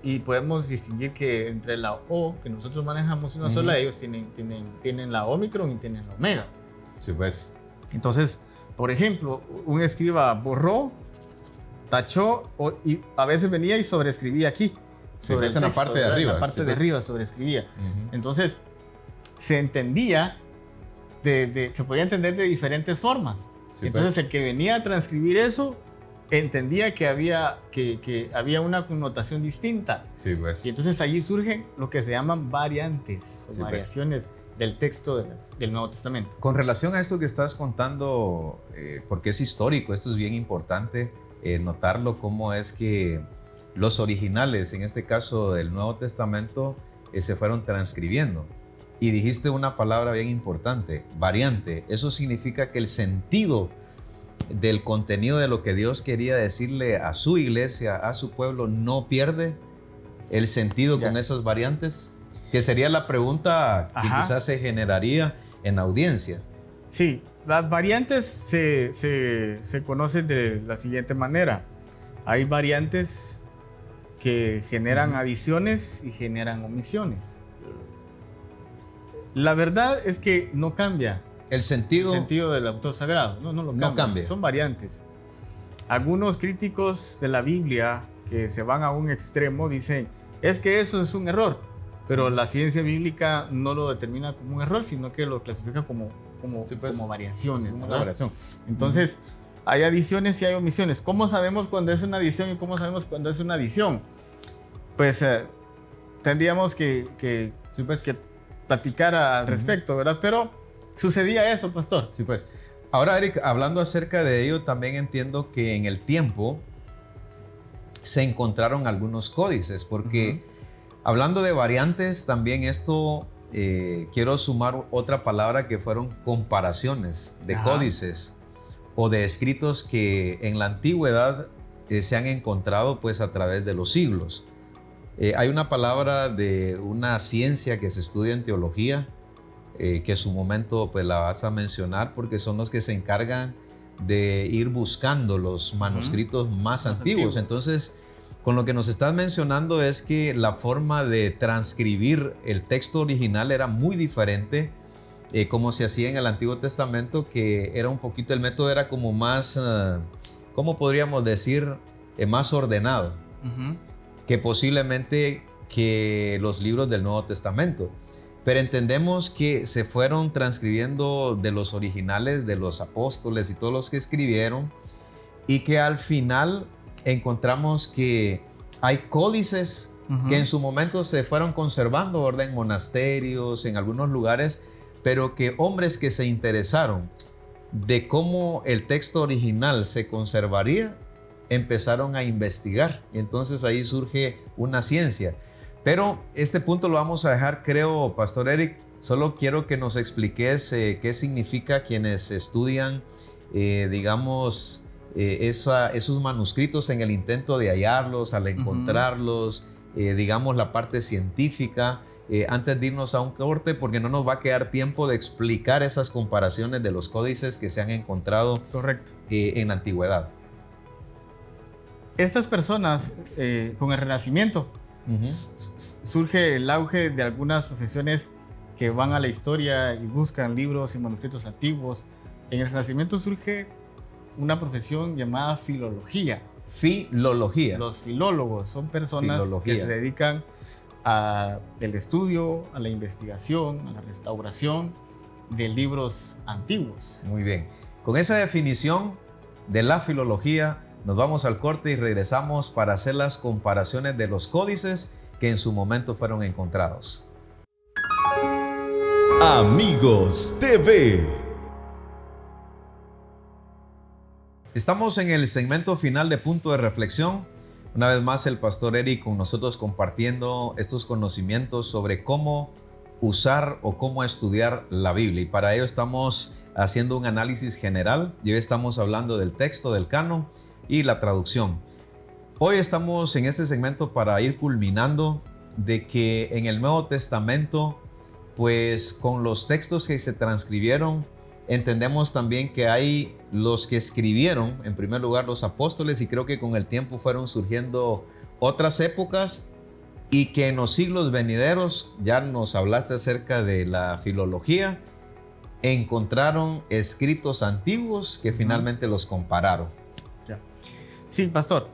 [SPEAKER 3] Y podemos distinguir que entre la O, que nosotros manejamos una sola, ellos tienen la Omicron y tienen la Omega. Entonces, por ejemplo, un escriba borró, tachó, y a veces venía y sobreescribía aquí.
[SPEAKER 1] Sobre en la parte de arriba.
[SPEAKER 3] En la parte de arriba sobreescribía. Entonces, se entendía, se podía entender de diferentes formas. Entonces, el que venía a transcribir eso entendía que había una connotación distinta. Y entonces allí surgen lo que se llaman variantes, variaciones del texto del Nuevo Testamento.
[SPEAKER 1] Con relación a esto que estás contando, porque es histórico, esto es bien importante notarlo, cómo es que los originales, en este caso del Nuevo Testamento, se fueron transcribiendo. Y dijiste una palabra bien importante, variante. Eso significa que el sentido del contenido de lo que Dios quería decirle a su iglesia, a su pueblo, no pierde el sentido con esas variantes, que sería la pregunta que quizás se generaría en la audiencia.
[SPEAKER 3] Sí, las variantes se conocen de la siguiente manera. Hay variantes que generan adiciones y generan omisiones. La verdad es que no cambia
[SPEAKER 1] el sentido
[SPEAKER 3] del autor sagrado. No cambia. Son variantes. Algunos críticos de la Biblia que se van a un extremo dicen, es que eso es un error, pero la ciencia bíblica no lo determina como un error, sino que lo clasifica como variaciones. Una variación. Entonces, hay adiciones y hay omisiones. ¿Cómo sabemos cuando es una adición y cómo sabemos cuando es una adición? Pues tendríamos que platicar al respecto, ¿verdad? Pero sucedía eso, pastor.
[SPEAKER 1] Sí, pues. Ahora, Eric, hablando acerca de ello, también entiendo que en el tiempo se encontraron algunos códices, porque hablando de variantes, también esto quiero sumar otra palabra que fueron comparaciones de códices o de escritos que en la antigüedad se han encontrado pues a través de los siglos. Hay una palabra de una ciencia que se estudia en teología, que en su momento pues la vas a mencionar, porque son los que se encargan de ir buscando los manuscritos más antiguos. Entonces, con lo que nos estás mencionando es que la forma de transcribir el texto original era muy diferente, como se hacía en el Antiguo Testamento, que era un poquito, el método era como más, ¿cómo podríamos decir? Más ordenado, que posiblemente que los libros del Nuevo Testamento. Pero entendemos que se fueron transcribiendo de los originales, de los apóstoles y todos los que escribieron, y que al final encontramos que hay códices que en su momento se fueron conservando, ¿verdad? En monasterios, en algunos lugares, pero que hombres que se interesaron de cómo el texto original se conservaría, empezaron a investigar. Y entonces ahí surge una ciencia. Pero este punto lo vamos a dejar, creo, Pastor Eric. Solo quiero que nos expliques qué significa quienes estudian, digamos, esos manuscritos en el intento de hallarlos, al encontrarlos, digamos, la parte científica, antes de irnos a un corte, porque no nos va a quedar tiempo de explicar esas comparaciones de los códices que se han encontrado en la antigüedad.
[SPEAKER 3] Estas personas, con el Renacimiento, surge el auge de algunas profesiones que van a la historia y buscan libros y manuscritos antiguos. En el Renacimiento surge una profesión llamada filología.
[SPEAKER 1] Filología.
[SPEAKER 3] Los filólogos son personas que se dedican al estudio, a la investigación, a la restauración de libros antiguos.
[SPEAKER 1] Muy bien. Con esa definición de la filología, nos vamos al corte y regresamos para hacer las comparaciones de los códices que en su momento fueron encontrados.
[SPEAKER 2] Amigos TV.
[SPEAKER 1] Estamos en el segmento final de Punto de Reflexión. Una vez más el Pastor Eric con nosotros compartiendo estos conocimientos sobre cómo usar o cómo estudiar la Biblia. Y para ello estamos haciendo un análisis general y hoy estamos hablando del texto, del canon y la traducción. Hoy estamos en este segmento para ir culminando de que en el Nuevo Testamento, pues con los textos que se transcribieron, entendemos también que hay los que escribieron, en primer lugar los apóstoles, y creo que con el tiempo fueron surgiendo otras épocas, y que en los siglos venideros, ya nos hablaste acerca de la filología, encontraron escritos antiguos que finalmente los compararon.
[SPEAKER 3] Sí, pastor.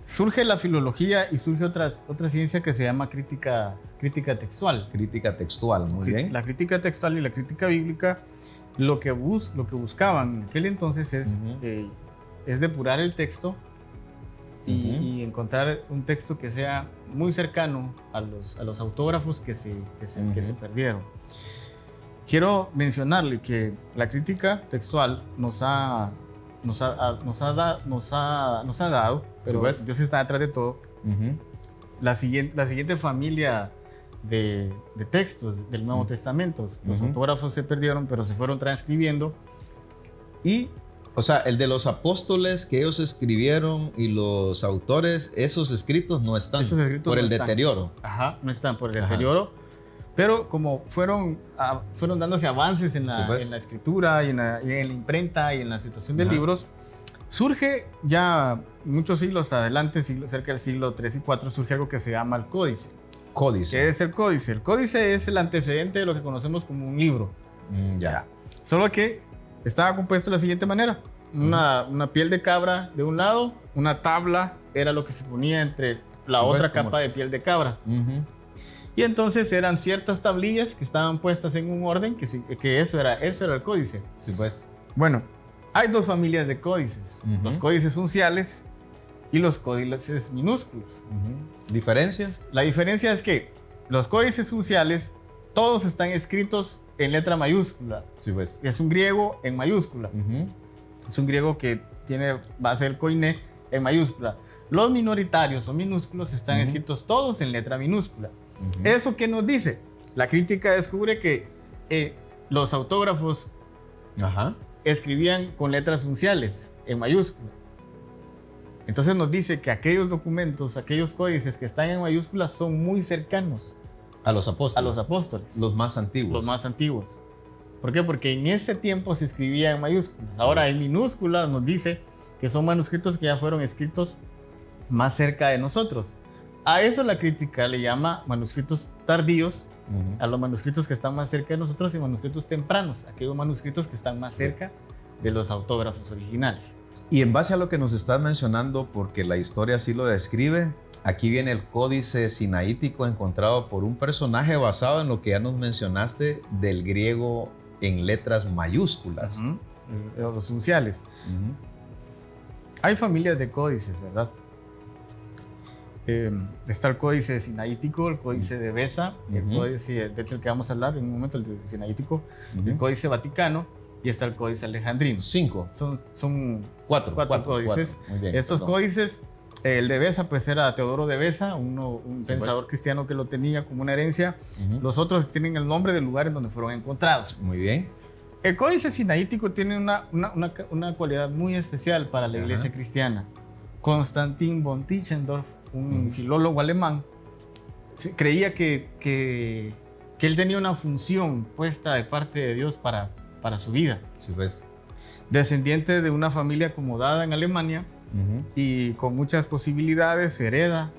[SPEAKER 3] Surge la filología y surge otra ciencia que se llama crítica textual.
[SPEAKER 1] Crítica textual, muy bien.
[SPEAKER 3] La crítica textual y la crítica bíblica lo que buscaban en aquel entonces es depurar el texto y encontrar un texto que sea muy cercano a los autógrafos que se perdieron. Quiero mencionarle que la crítica textual nos ha dado, pero Dios está detrás de todo, la siguiente familia de textos del Nuevo Testamento. Los autógrafos se perdieron, pero se fueron transcribiendo. Y,
[SPEAKER 1] o sea, el de los apóstoles que ellos escribieron y los autores, esos escritos no están por el deterioro.
[SPEAKER 3] Ajá, no están por el deterioro. Pero como fueron dándose avances en la escritura y en la imprenta y en la situación de libros, surge ya muchos siglos adelante, cerca del siglo III y IV, surge algo que se llama el códice.
[SPEAKER 1] ¿Códice?
[SPEAKER 3] ¿Qué es el códice? El códice es el antecedente de lo que conocemos como un libro.
[SPEAKER 1] Ya.
[SPEAKER 3] Solo que estaba compuesto de la siguiente manera. Una piel de cabra de un lado, una tabla era lo que se ponía entre la otra capa de piel de cabra. Y entonces eran ciertas tablillas que estaban puestas en un orden, que eso era el códice.
[SPEAKER 1] Sí, pues.
[SPEAKER 3] Bueno, hay dos familias de códices. Los códices unciales y los códices minúsculos.
[SPEAKER 1] ¿Diferencias?
[SPEAKER 3] La diferencia es que los códices unciales todos están escritos en letra mayúscula.
[SPEAKER 1] Sí, pues.
[SPEAKER 3] Es un griego en mayúscula. Es un griego que tiene base del koiné en mayúscula. Los minoritarios o minúsculos están escritos todos en letra minúscula. ¿Eso qué nos dice? La crítica descubre que los autógrafos escribían con letras unciales en mayúscula. Entonces nos dice que aquellos documentos, aquellos códices que están en mayúsculas son muy cercanos
[SPEAKER 1] a los apóstoles.
[SPEAKER 3] A los apóstoles.
[SPEAKER 1] Los más antiguos.
[SPEAKER 3] Los más antiguos. ¿Por qué? Porque en ese tiempo se escribía en mayúsculas. Ahora en minúsculas nos dice que son manuscritos que ya fueron escritos más cerca de nosotros. A eso la crítica le llama manuscritos tardíos, a los manuscritos que están más cerca de nosotros, y manuscritos tempranos, aquellos manuscritos que están más cerca de los autógrafos originales.
[SPEAKER 1] Y en base a lo que nos estás mencionando, porque la historia así lo describe, aquí viene el códice sinaítico encontrado por un personaje basado en lo que ya nos mencionaste del griego en letras mayúsculas.
[SPEAKER 3] Los unciales. Hay familias de códices, ¿verdad? Está el códice sinaítico, el códice de Beza, el códice del que vamos a hablar en un momento, el sinaítico, el códice vaticano, y está el códice alejandrino.
[SPEAKER 1] 5.
[SPEAKER 3] Son cuatro códices.
[SPEAKER 1] Muy bien,
[SPEAKER 3] estos códices, el de Beza pues era Teodoro de Beza, un pensador cristiano que lo tenía como una herencia. Los otros tienen el nombre del lugar en donde fueron encontrados.
[SPEAKER 1] Muy bien.
[SPEAKER 3] El códice sinaítico tiene una cualidad muy especial para la iglesia cristiana. Constantin von Tischendorf, un filólogo alemán, creía que él tenía una función puesta de parte de Dios para su vida.
[SPEAKER 1] Sí, pues.
[SPEAKER 3] Descendiente de una familia acomodada en Alemania y con muchas posibilidades, hereda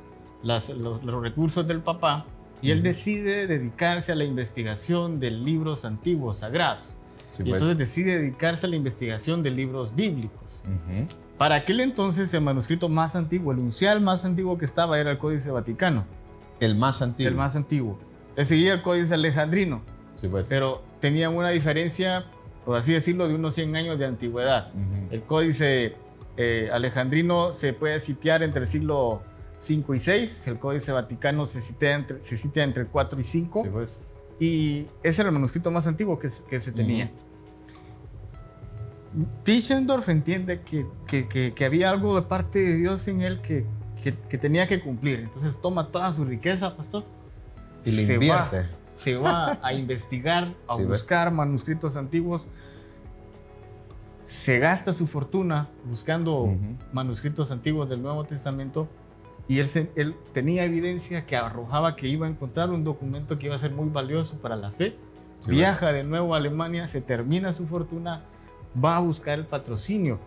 [SPEAKER 3] los recursos del papá y él decide dedicarse a la investigación de libros antiguos sagrados.
[SPEAKER 1] Sí,
[SPEAKER 3] y entonces decide dedicarse a la investigación de libros bíblicos. Para aquel entonces el manuscrito más antiguo, el uncial más antiguo que estaba era el Códice Vaticano.
[SPEAKER 1] El más antiguo.
[SPEAKER 3] El más antiguo. Le seguía el Códice Alejandrino.
[SPEAKER 1] Sí, pues.
[SPEAKER 3] Pero tenían una diferencia, por así decirlo, de unos 100 años de antigüedad. El Códice Alejandrino se puede sitiar entre el siglo 5 y 6. El Códice Vaticano se sitia entre el 4 y 5.
[SPEAKER 1] Sí, pues.
[SPEAKER 3] Y ese era el manuscrito más antiguo que se tenía. Tischendorf entiende que había algo de parte de Dios en él que tenía que cumplir. Entonces toma toda su riqueza, pastor,
[SPEAKER 1] y le invierte.
[SPEAKER 3] Se va a investigar, a buscar manuscritos antiguos. Se gasta su fortuna buscando manuscritos antiguos del Nuevo Testamento. Y él tenía evidencia que arrojaba que iba a encontrar un documento que iba a ser muy valioso para la fe. Viaja de nuevo a Alemania, se termina su fortuna, va a buscar el patrocinio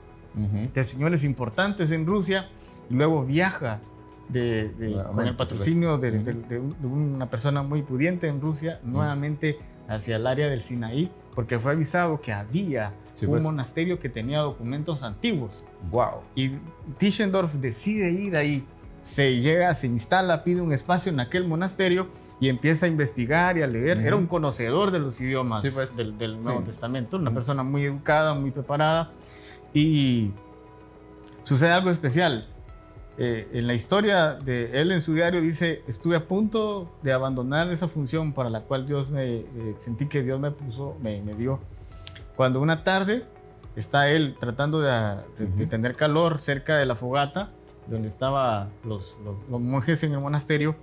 [SPEAKER 3] de señores importantes en Rusia, y luego viaja con el patrocinio de una persona muy pudiente en Rusia, nuevamente hacia el área del Sinaí, porque fue avisado que había un monasterio que tenía documentos antiguos.
[SPEAKER 1] Wow.
[SPEAKER 3] Y Tischendorf decide ir ahí. Se instala, pide un espacio en aquel monasterio y empieza a investigar y a leer. Era un conocedor de los idiomas del Nuevo Testamento, una persona muy educada, muy preparada. Y sucede algo especial. en la historia de él en su diario dice, estuve a punto de abandonar esa función para la cual sentí que Dios me dio. Cuando una tarde está él tratando de tener calor cerca de la fogata, donde estaban los monjes en el monasterio,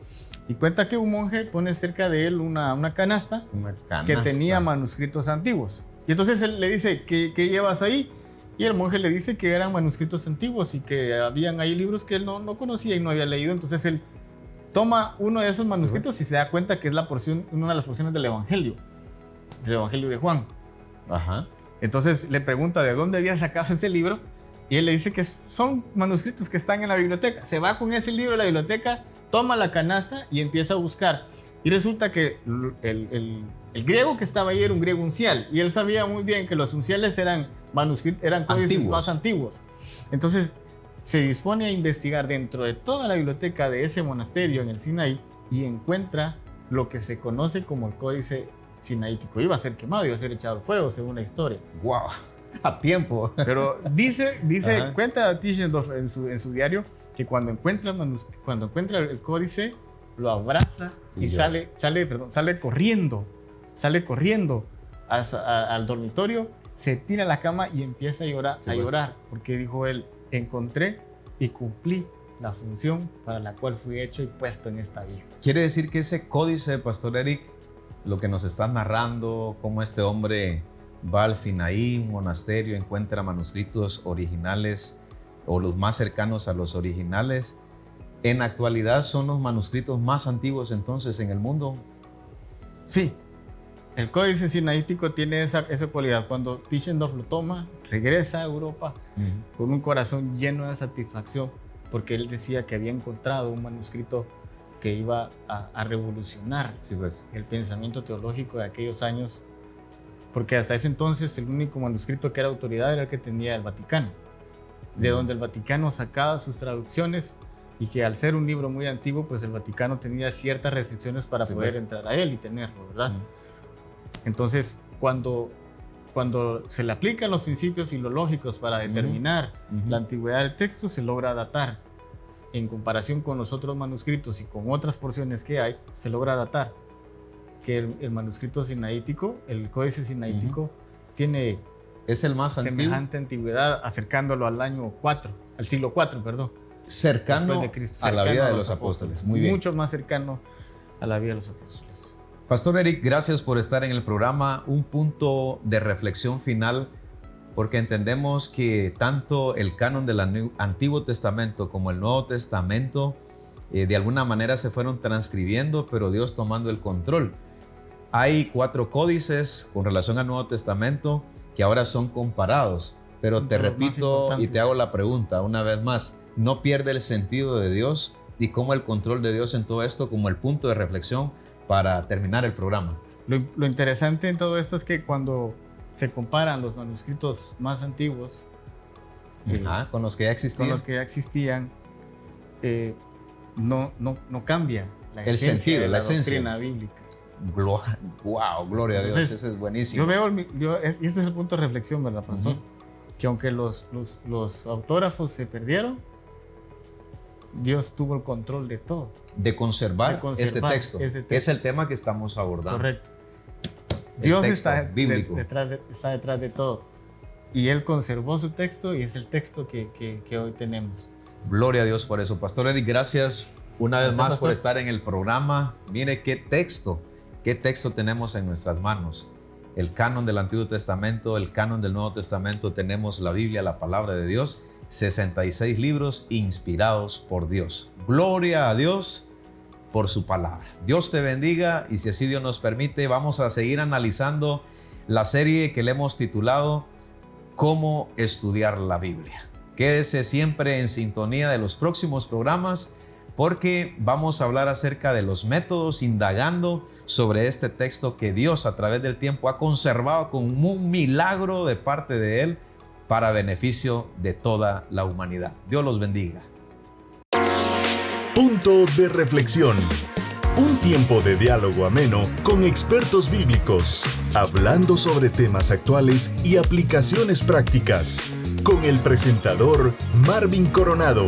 [SPEAKER 3] y cuenta que un monje pone cerca de él una canasta que tenía manuscritos antiguos. Y entonces él le dice, ¿qué llevas ahí? Y el monje le dice que eran manuscritos antiguos y que habían ahí libros que él no conocía y no había leído. Entonces él toma uno de esos manuscritos y se da cuenta que es una de las porciones del Evangelio de Juan.
[SPEAKER 1] Ajá.
[SPEAKER 3] Entonces le pregunta de dónde había sacado ese libro y él le dice que son manuscritos que están en la biblioteca. Se va con ese libro a la biblioteca, toma la canasta y empieza a buscar. Y resulta que el griego que estaba ahí era un griego uncial y él sabía muy bien que los unciales eran códices más antiguos. Entonces se dispone a investigar dentro de toda la biblioteca de ese monasterio en el Sinaí y encuentra lo que se conoce como el códice sinaítico. Iba a ser quemado, iba a ser echado al fuego según la historia.
[SPEAKER 1] ¡Wow! A tiempo.
[SPEAKER 3] Pero cuenta Tischendorf en su diario que cuando encuentra el códice lo abraza y sale corriendo al dormitorio, se tira a la cama y empieza a llorar porque dijo él, encontré y cumplí la función para la cual fui hecho y puesto en esta vida.
[SPEAKER 1] Quiere decir que ese códice, Pastor Eric, lo que nos estás narrando, cómo este hombre va al Sinaí, un monasterio, encuentra manuscritos originales o los más cercanos a los originales, en la actualidad son los manuscritos más antiguos entonces en el mundo.
[SPEAKER 3] Sí. El códice sinaítico tiene esa cualidad. Cuando Tischendorf lo toma, regresa a Europa con un corazón lleno de satisfacción, porque él decía que había encontrado un manuscrito que iba a revolucionar el pensamiento teológico de aquellos años, porque hasta ese entonces el único manuscrito que era autoridad era el que tenía el Vaticano, de donde el Vaticano sacaba sus traducciones y que al ser un libro muy antiguo, pues el Vaticano tenía ciertas restricciones para poder entrar a él y tenerlo, ¿verdad? Entonces, cuando se le aplican los principios filológicos para determinar la antigüedad del texto, se logra datar. En comparación con los otros manuscritos y con otras porciones que hay, se logra datar que el manuscrito sinaítico, el códice sinaítico,
[SPEAKER 1] es el más antiguo,
[SPEAKER 3] semejante antigüedad, acercándolo al siglo IV, perdón.
[SPEAKER 1] Cercano a la vida de los apóstoles. Muy bien.
[SPEAKER 3] Mucho más cercano a la vida de los apóstoles.
[SPEAKER 1] Pastor Eric, gracias por estar en el programa. Un punto de reflexión final, porque entendemos que tanto el canon del Antiguo Testamento como el Nuevo Testamento de alguna manera se fueron transcribiendo, pero Dios tomando el control. Hay 4 códices con relación al Nuevo Testamento que ahora son comparados, pero te repito y te hago la pregunta una vez más, ¿no pierde el sentido de Dios y cómo el control de Dios en todo esto como el punto de reflexión para terminar el programa?
[SPEAKER 3] Lo interesante en todo esto es que cuando se comparan los manuscritos más antiguos
[SPEAKER 1] con los que ya existían,
[SPEAKER 3] no cambia
[SPEAKER 1] el sentido, la
[SPEAKER 3] doctrina bíblica.
[SPEAKER 1] Wow, gloria a Dios. Entonces, ese es buenísimo.
[SPEAKER 3] Este es el punto de reflexión, ¿verdad, pastor? Que aunque los autógrafos se perdieron, Dios tuvo el control de todo.
[SPEAKER 1] De conservar este texto. Es el tema que estamos abordando.
[SPEAKER 3] Correcto. Dios está detrás de todo. Y Él conservó su texto y es el texto que hoy tenemos.
[SPEAKER 1] Gloria a Dios por eso. Pastor Eric, gracias una vez más por estar en el programa. Mire qué texto tenemos en nuestras manos. El canon del Antiguo Testamento, el canon del Nuevo Testamento, tenemos la Biblia, la palabra de Dios, 66 libros inspirados por Dios. Gloria a Dios por su palabra. Dios te bendiga y si así Dios nos permite, vamos a seguir analizando la serie que le hemos titulado Cómo estudiar la Biblia. Quédese siempre en sintonía de los próximos programas porque vamos a hablar acerca de los métodos, indagando sobre este texto que Dios a través del tiempo ha conservado como un milagro de parte de Él para beneficio de toda la humanidad. Dios los bendiga.
[SPEAKER 2] Punto de reflexión. Un tiempo de diálogo ameno con expertos bíblicos, hablando sobre temas actuales y aplicaciones prácticas, con el presentador Marvin Coronado.